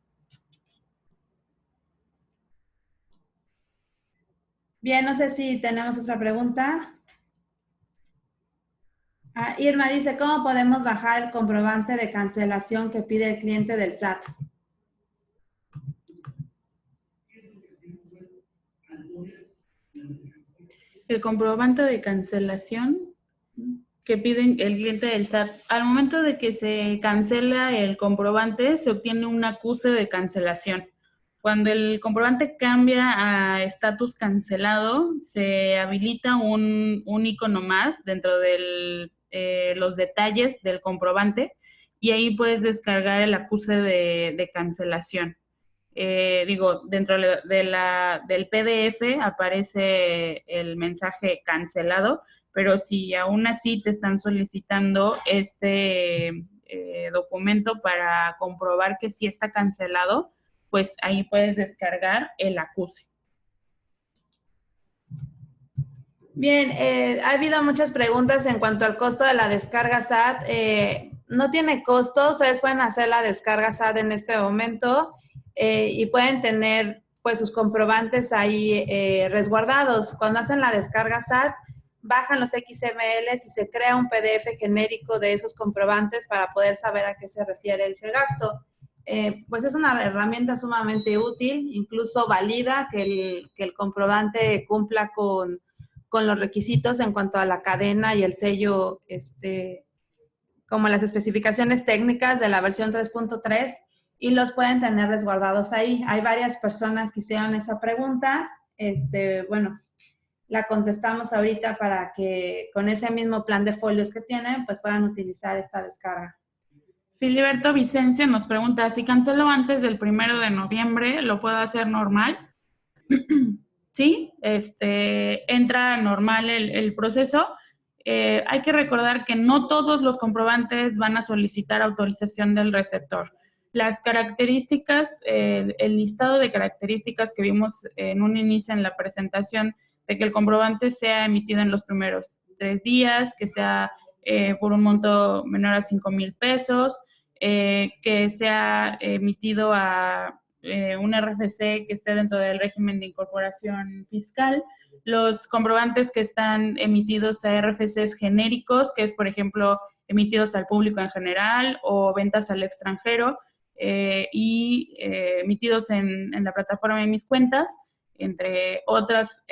Bien, no sé si tenemos otra pregunta. Irma dice, ¿cómo podemos bajar el comprobante de cancelación que pide el cliente del SAT? El comprobante de cancelación que piden el cliente del SAT. Al momento de que se cancela el comprobante, se obtiene un acuse de cancelación. Cuando el comprobante cambia a estatus cancelado, se habilita un icono más dentro de los detalles del comprobante y ahí puedes descargar el acuse de cancelación. Dentro del PDF aparece el mensaje cancelado, pero si aún así te están solicitando este documento para comprobar que sí está cancelado, pues ahí puedes descargar el acuse. Bien, ha habido muchas preguntas en cuanto al costo de la descarga SAT. No tiene costo, ustedes pueden hacer la descarga SAT en este momento y pueden tener pues sus comprobantes ahí resguardados. Cuando hacen la descarga SAT, bajan los XMLs y se crea un PDF genérico de esos comprobantes para poder saber a qué se refiere ese gasto. Pues es una herramienta sumamente útil, incluso valida que el comprobante cumpla con los requisitos en cuanto a la cadena y el sello, como las especificaciones técnicas de la versión 3.3 y los pueden tener resguardados ahí. Hay varias personas que hicieron esa pregunta. Bueno, la contestamos ahorita para que con ese mismo plan de folios que tienen, pues puedan utilizar esta descarga. Filiberto Vicencio nos pregunta, si cancelo antes del 1 de noviembre, ¿lo puedo hacer normal? Sí, entra normal el proceso. Hay que recordar que no todos los comprobantes van a solicitar autorización del receptor. Las características, el listado de características que vimos en un inicio en la presentación, de que el comprobante sea emitido en los primeros 3 días, que sea por un monto menor a 5,000 pesos, que sea emitido un RFC que esté dentro del régimen de incorporación fiscal, los comprobantes que están emitidos a RFCs genéricos, que es, por ejemplo, emitidos al público en general o ventas al extranjero, emitidos en la plataforma de Mis Cuentas, entre otras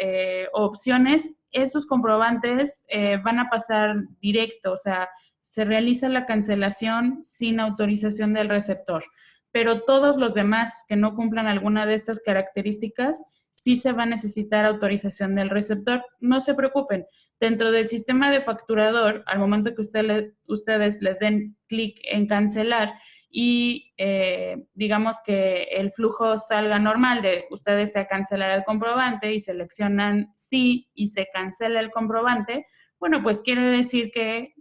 opciones. Estos comprobantes van a pasar directo, o sea, se realiza la cancelación sin autorización del receptor, pero todos los demás que no cumplan alguna de estas características sí se va a necesitar autorización del receptor. No se preocupen, dentro del sistema de facturador, al momento que ustedes les den clic en cancelar y digamos que el flujo salga normal de ustedes a cancelar el comprobante y seleccionan sí y se cancela el comprobante, bueno, pues quiere decir que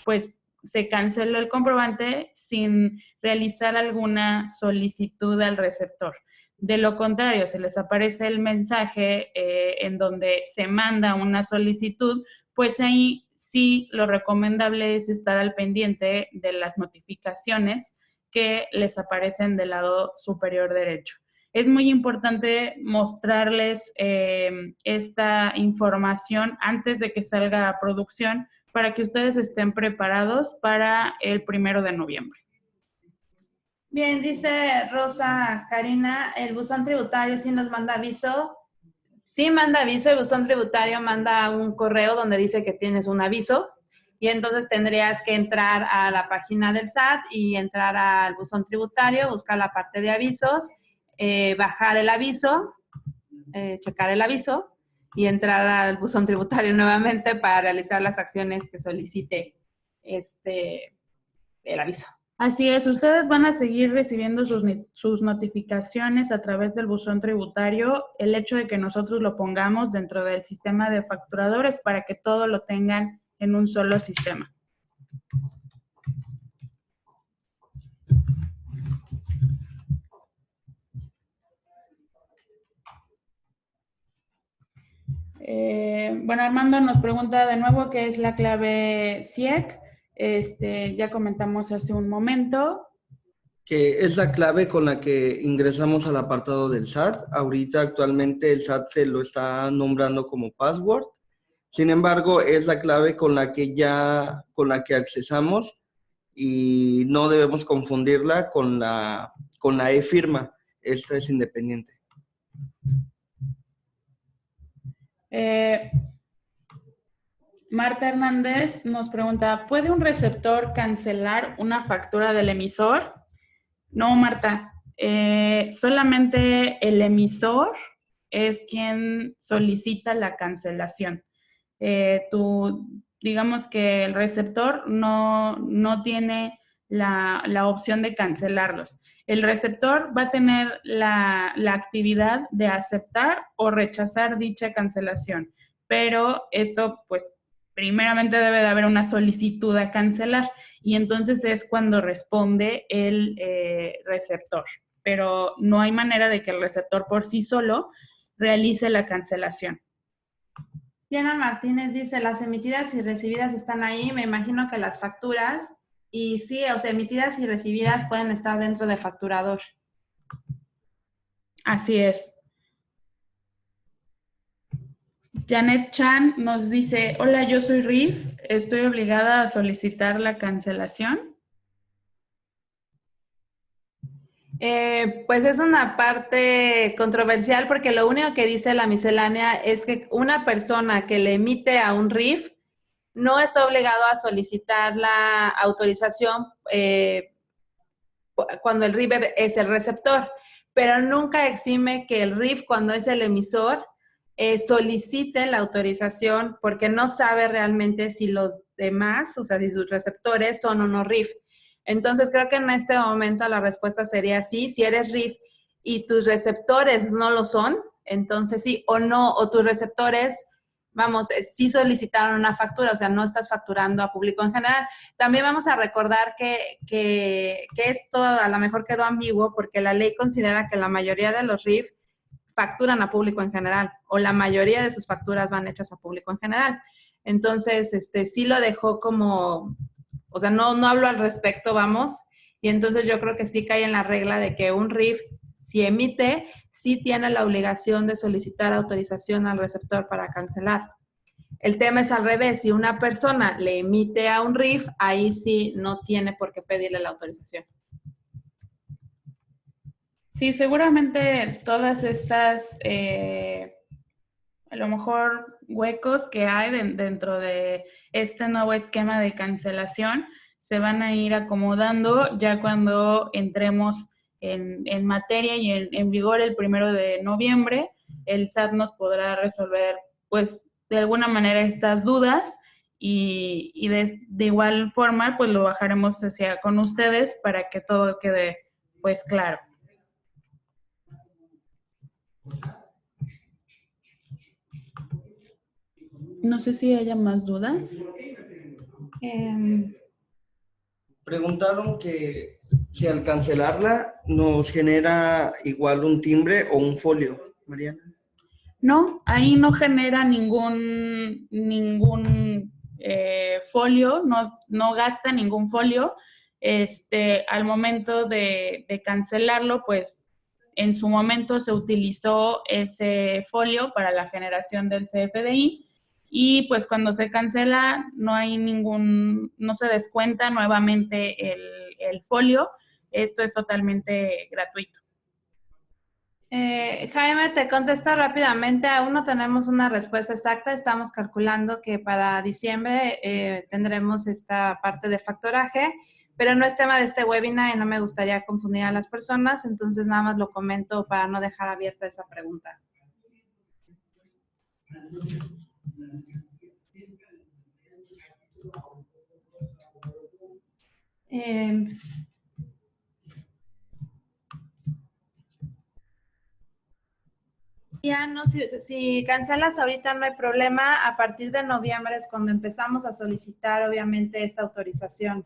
pues se canceló el comprobante sin realizar alguna solicitud al receptor. De lo contrario, se les aparece el mensaje en donde se manda una solicitud, pues ahí sí lo recomendable es estar al pendiente de las notificaciones que les aparecen del lado superior derecho. Es muy importante mostrarles esta información antes de que salga a producción para que ustedes estén preparados para el 1 de noviembre. Bien, dice Rosa Karina, el buzón tributario sí nos manda aviso. Sí manda aviso, el buzón tributario manda un correo donde dice que tienes un aviso y entonces tendrías que entrar a la página del SAT y entrar al buzón tributario, buscar la parte de avisos, bajar el aviso, checar el aviso y entrar al buzón tributario nuevamente para realizar las acciones que solicite el aviso. Así es, ustedes van a seguir recibiendo sus notificaciones a través del buzón tributario. El hecho de que nosotros lo pongamos dentro del sistema de facturadores para que todo lo tengan en un solo sistema. Bueno, Armando nos pregunta de nuevo qué es la clave CIEC. Ya comentamos hace un momento. Que es la clave con la que ingresamos al apartado del SAT. Ahorita actualmente el SAT te lo está nombrando como password. Sin embargo, es la clave con la que accesamos y no debemos confundirla con la e-firma. Esta es independiente. Marta Hernández nos pregunta, ¿puede un receptor cancelar una factura del emisor? No, Marta. Solamente el emisor es quien solicita la cancelación. Digamos que el receptor no tiene la opción de cancelarlos. El receptor va a tener la actividad de aceptar o rechazar dicha cancelación, pero esto, pues, primeramente debe de haber una solicitud a cancelar y entonces es cuando responde el receptor, pero no hay manera de que el receptor por sí solo realice la cancelación. Diana Martínez dice, las emitidas y recibidas están ahí, me imagino que las facturas, y sí, o sea, emitidas y recibidas pueden estar dentro de facturador. Así es. Janet Chan nos dice, hola, yo soy RIF, ¿estoy obligada a solicitar la cancelación? Pues es una parte controversial porque lo único que dice la miscelánea es que una persona que le emite a un RIF no está obligado a solicitar la autorización cuando el RIF es el receptor, pero nunca exime que el RIF, cuando es el emisor, solicite la autorización porque no sabe realmente si los demás, o sea, si sus receptores son o no RIF. Entonces, creo que en este momento la respuesta sería sí. Si eres RIF y tus receptores no lo son, entonces sí, o no, o tus receptores, vamos, sí solicitaron una factura, o sea, no estás facturando a público en general. También vamos a recordar que esto a lo mejor quedó ambiguo porque la ley considera que la mayoría de los RIF facturan a público en general, o la mayoría de sus facturas van hechas a público en general. Entonces, sí lo dejó como, o sea, no habló al respecto, vamos, y entonces yo creo que sí cae en la regla de que un RIF si emite, sí tiene la obligación de solicitar autorización al receptor para cancelar. El tema es al revés, si una persona le emite a un RIF, ahí sí no tiene por qué pedirle la autorización. Sí, seguramente todas estas, a lo mejor, huecos que hay dentro de este nuevo esquema de cancelación se van a ir acomodando ya cuando entremos en materia y en vigor el 1 de noviembre. El SAT nos podrá resolver, pues, de alguna manera estas dudas y de igual forma, pues, lo bajaremos con ustedes para que todo quede, pues, claro. No sé si haya más dudas. Preguntaron que si al cancelarla nos genera igual un timbre o un folio, Mariana. No, ahí no genera ningún folio, no gasta ningún folio. Al momento de cancelarlo, pues en su momento se utilizó ese folio para la generación del CFDI y pues cuando se cancela no se descuenta nuevamente el folio. Esto es totalmente gratuito. Jaime, te contesto rápidamente. Aún no tenemos una respuesta exacta. Estamos calculando que para diciembre tendremos esta parte de factoraje, pero no es tema de este webinar y no me gustaría confundir a las personas, entonces nada más lo comento para no dejar abierta esa pregunta. Ya no, si cancelas ahorita no hay problema. A partir de noviembre es cuando empezamos a solicitar, obviamente, esta autorización.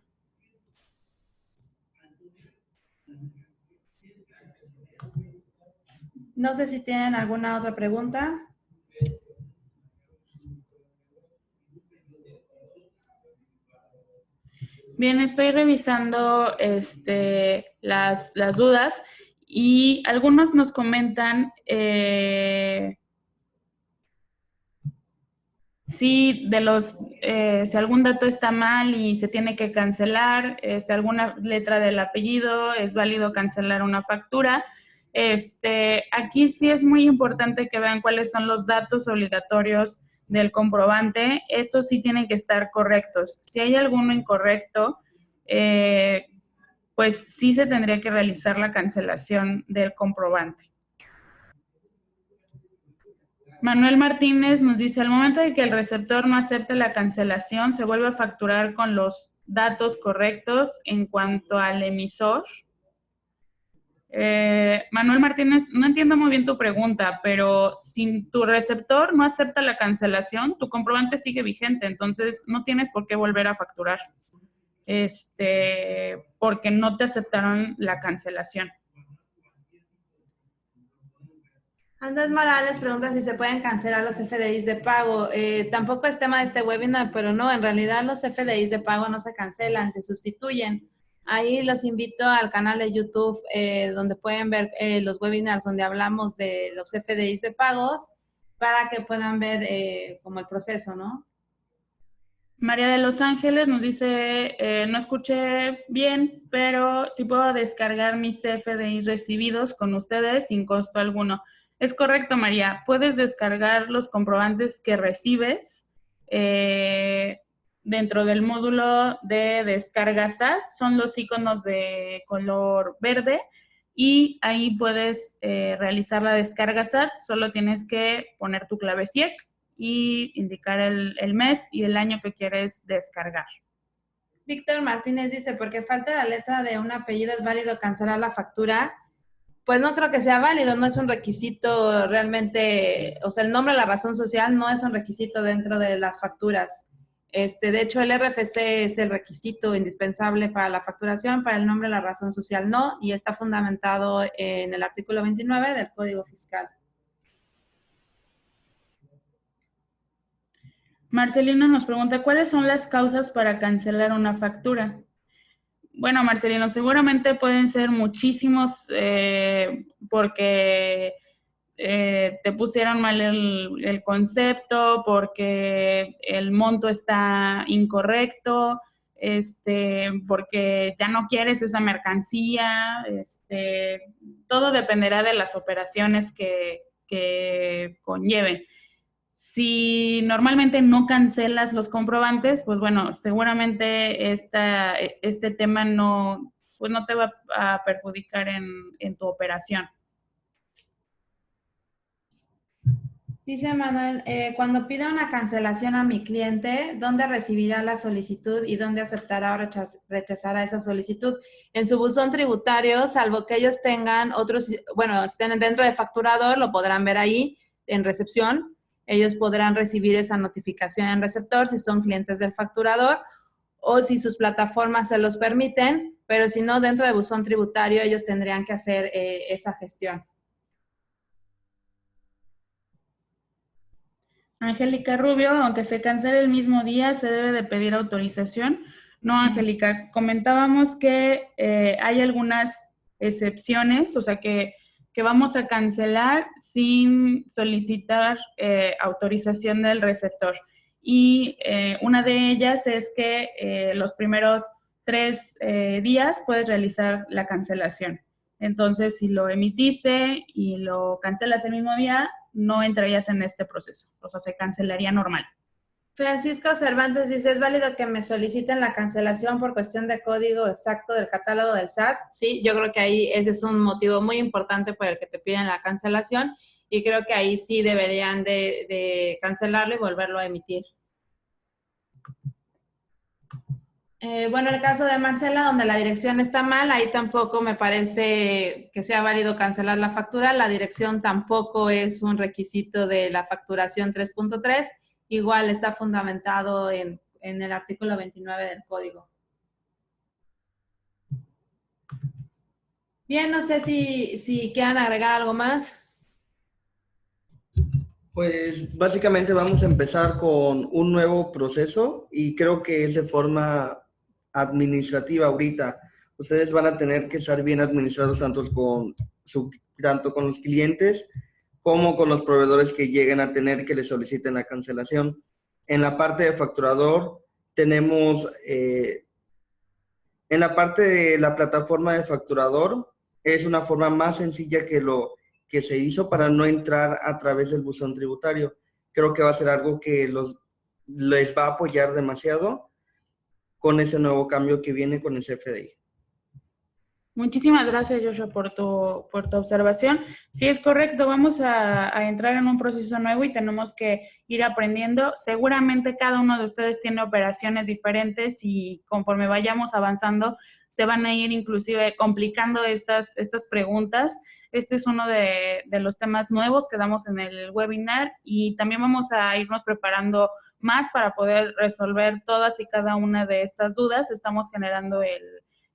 No sé si tienen alguna otra pregunta. Bien, estoy revisando las dudas y algunos nos comentan si algún dato está mal y se tiene que cancelar, alguna letra del apellido, es válido cancelar una factura. Aquí sí es muy importante que vean cuáles son los datos obligatorios del comprobante. Estos sí tienen que estar correctos. Si hay alguno incorrecto, pues sí se tendría que realizar la cancelación del comprobante. Manuel Martínez nos dice, al momento de que el receptor no acepte la cancelación, se vuelve a facturar con los datos correctos en cuanto al emisor. Manuel Martínez, no entiendo muy bien tu pregunta, pero si tu receptor no acepta la cancelación, tu comprobante sigue vigente, entonces no tienes por qué volver a facturar, porque no te aceptaron la cancelación. Andrés Morales pregunta si se pueden cancelar los FDIs de pago. Tampoco es tema de este webinar, pero no, en realidad los FDIs de pago no se cancelan, se sustituyen. Ahí los invito al canal de YouTube donde pueden ver los webinars donde hablamos de los FDIs de pagos para que puedan ver como el proceso, ¿no? María de Los Ángeles nos dice, no escuché bien, pero sí puedo descargar mis CFDIs recibidos con ustedes sin costo alguno. Es correcto, María. Puedes descargar los comprobantes que recibes dentro del módulo de descarga SAT. Son los iconos de color verde y ahí puedes realizar la descarga SAT. Solo tienes que poner tu clave CIEC y indicar el mes y el año que quieres descargar. Víctor Martínez dice, porque falta la letra de un apellido, ¿es válido cancelar la factura? Pues no creo que sea válido, no es un requisito realmente, o sea, el nombre, la razón social no es un requisito dentro de las facturas. De hecho, el RFC es el requisito indispensable para la facturación, para el nombre, la razón social no, y está fundamentado en el artículo 29 del Código Fiscal. Marcelino nos pregunta, ¿cuáles son las causas para cancelar una factura? Bueno, Marcelino, seguramente pueden ser muchísimos porque te pusieron mal el concepto, porque el monto está incorrecto, porque ya no quieres esa mercancía, todo dependerá de las operaciones que conlleven. Si normalmente no cancelas los comprobantes, pues bueno, seguramente este tema no, pues no te va a perjudicar en tu operación. Dice Manuel, cuando pida una cancelación a mi cliente, ¿dónde recibirá la solicitud y dónde aceptará o rechazará esa solicitud? En su buzón tributario, salvo que ellos tengan otros, bueno, estén dentro de facturador, lo podrán ver ahí en recepción. Ellos podrán recibir esa notificación en receptor si son clientes del facturador o si sus plataformas se los permiten, pero si no, dentro de buzón tributario, ellos tendrían que hacer esa gestión. Angélica Rubio, aunque se cancele el mismo día, se debe de pedir autorización. No, Angélica, comentábamos que hay algunas excepciones, o sea que vamos a cancelar sin solicitar autorización del receptor. Y una de ellas es que los primeros 3 días puedes realizar la cancelación. Entonces, si lo emitiste y lo cancelas el mismo día, no entrarías en este proceso, o sea, se cancelaría normal. Francisco Cervantes dice, ¿es válido que me soliciten la cancelación por cuestión de código exacto del catálogo del SAT? Sí, yo creo que ahí ese es un motivo muy importante por el que te piden la cancelación y creo que ahí sí deberían de cancelarlo y volverlo a emitir. Bueno, el caso de Marcela, donde la dirección está mal, ahí tampoco me parece que sea válido cancelar la factura. La dirección tampoco es un requisito de la facturación 3.3. Igual está fundamentado en el artículo 29 del código. Bien, no sé si quieran agregar algo más. Pues básicamente vamos a empezar con un nuevo proceso y creo que es de forma administrativa ahorita. Ustedes van a tener que estar bien administrados tanto con los clientes como con los proveedores que lleguen a tener que les soliciten la cancelación. En la parte de facturador tenemos, en la parte de la plataforma de facturador, es una forma más sencilla que se hizo para no entrar a través del buzón tributario. Creo que va a ser algo que les va a apoyar demasiado con ese nuevo cambio que viene con el CFDI. Muchísimas gracias, Joshua, por tu observación. Sí, es correcto, vamos a entrar en un proceso nuevo y tenemos que ir aprendiendo. Seguramente cada uno de ustedes tiene operaciones diferentes y conforme vayamos avanzando, se van a ir inclusive complicando estas preguntas. Este es uno de los temas nuevos que damos en el webinar y también vamos a irnos preparando más para poder resolver todas y cada una de estas dudas. Estamos generando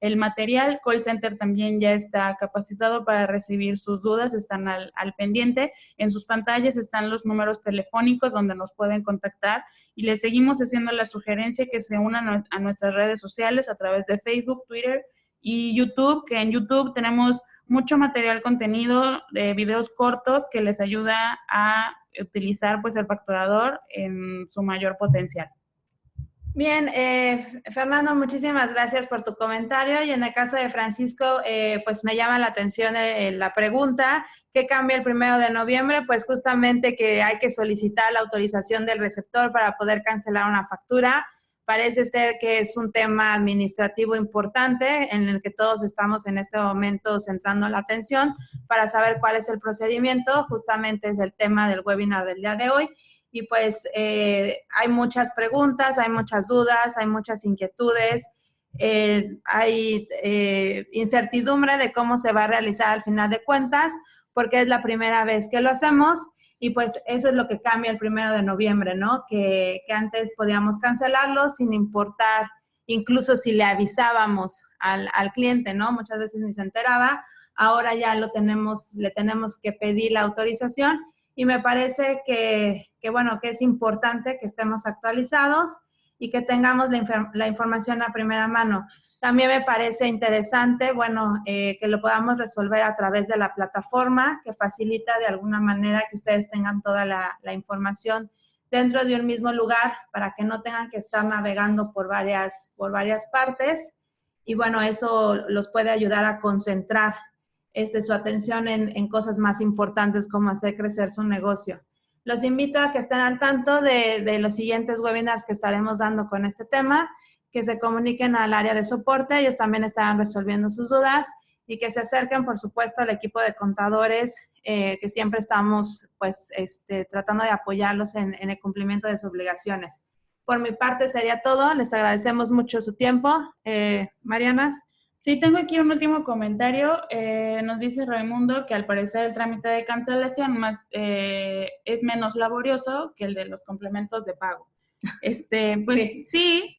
el material. Call Center también ya está capacitado para recibir sus dudas, están al pendiente. En sus pantallas están los números telefónicos donde nos pueden contactar y les seguimos haciendo la sugerencia que se unan a nuestras redes sociales a través de Facebook, Twitter y YouTube, que en YouTube tenemos mucho material contenido de videos cortos que les ayuda a utilizar pues el facturador en su mayor potencial. Bien, Fernando, muchísimas gracias por tu comentario y en el caso de Francisco, pues me llama la atención la pregunta, ¿qué cambia el 1 de noviembre? Pues justamente que hay que solicitar la autorización del receptor para poder cancelar una factura. Parece ser que es un tema administrativo importante en el que todos estamos en este momento centrando la atención para saber cuál es el procedimiento, justamente es el tema del webinar del día de hoy. Y pues hay muchas preguntas, hay muchas dudas, hay muchas inquietudes, hay incertidumbre de cómo se va a realizar al final de cuentas, porque es la primera vez que lo hacemos y pues eso es lo que cambia el 1 de noviembre, ¿no? Que antes podíamos cancelarlo sin importar, incluso si le avisábamos al cliente, ¿no? Muchas veces ni se enteraba, ahora ya le tenemos que pedir la autorización. Y me parece que es importante que estemos actualizados y que tengamos la información a primera mano. También me parece interesante, bueno, que lo podamos resolver a través de la plataforma, que facilita de alguna manera que ustedes tengan toda la información dentro de un mismo lugar para que no tengan que estar navegando por varias partes. Y bueno, eso los puede ayudar a concentrar su atención en cosas más importantes como hacer crecer su negocio. Los invito a que estén al tanto de los siguientes webinars que estaremos dando con este tema, que se comuniquen al área de soporte, ellos también estarán resolviendo sus dudas y que se acerquen, por supuesto, al equipo de contadores, que siempre estamos pues tratando de apoyarlos en el cumplimiento de sus obligaciones. Por mi parte sería todo, les agradecemos mucho su tiempo. Mariana. Sí, tengo aquí un último comentario. Nos dice Raimundo que al parecer el trámite de cancelación es menos laborioso que el de los complementos de pago. Pues sí,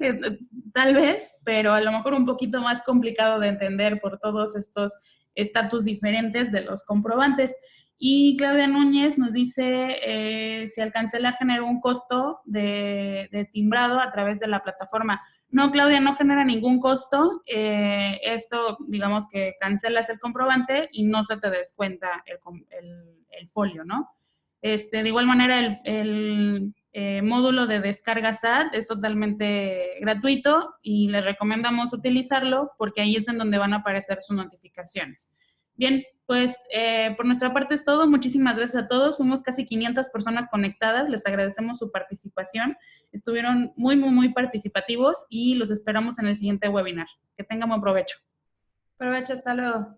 tal vez, pero a lo mejor un poquito más complicado de entender por todos estos estatus diferentes de los comprobantes. Y Claudia Núñez nos dice si al cancelar genera un costo de timbrado a través de la plataforma. No, Claudia, no genera ningún costo. Esto, digamos que cancelas el comprobante y no se te descuenta el folio, ¿no? De igual manera, el módulo de descarga SAT es totalmente gratuito y les recomendamos utilizarlo porque ahí es en donde van a aparecer sus notificaciones. Bien, pues por nuestra parte es todo. Muchísimas gracias a todos. Fuimos casi 500 personas conectadas. Les agradecemos su participación. Estuvieron muy, muy, muy participativos y los esperamos en el siguiente webinar. Que tengan buen provecho. Provecho, hasta luego.